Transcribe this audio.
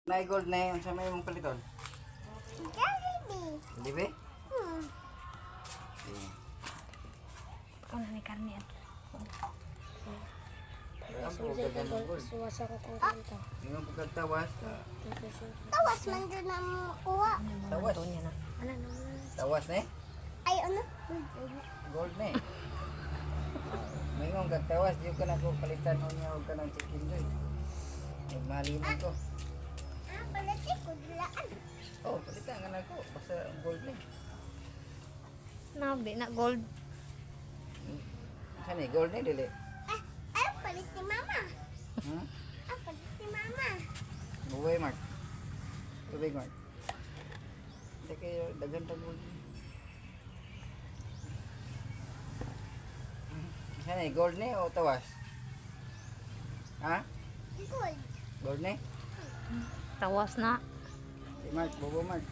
May gold na yun. Sa may mong paliton? Jollibee. Hindi ba? Sige. Ano ni karne at Ang pagkagan ng gold. suwasa ko tang kanta. Yung pagkatawas. Tawas man doon ang makuha. Tawas. Niya na. Ano naman? Tawas na eh. Ay, ano? Gold na eh. May mong kagtawas. Yung ka na ko palitan mo niya. Huwag ka ng chicken doy. Nagmalinan ko. Ah, palati ko dulaan. Oh, palitan ka na ko. Basta gold na eh. Nabi na gold. Saan eh? Gold na eh, dili. Ay, palit ni mama. Hmm? Ah, palit ni mama. Buhay, Mark. Tubig, Mark. Hindi kayo dagan gold. Saan eh? Gold na eh o tawas? Ha? Gold. Gold na eh? Tawas na. Si Mark, bobo Mark.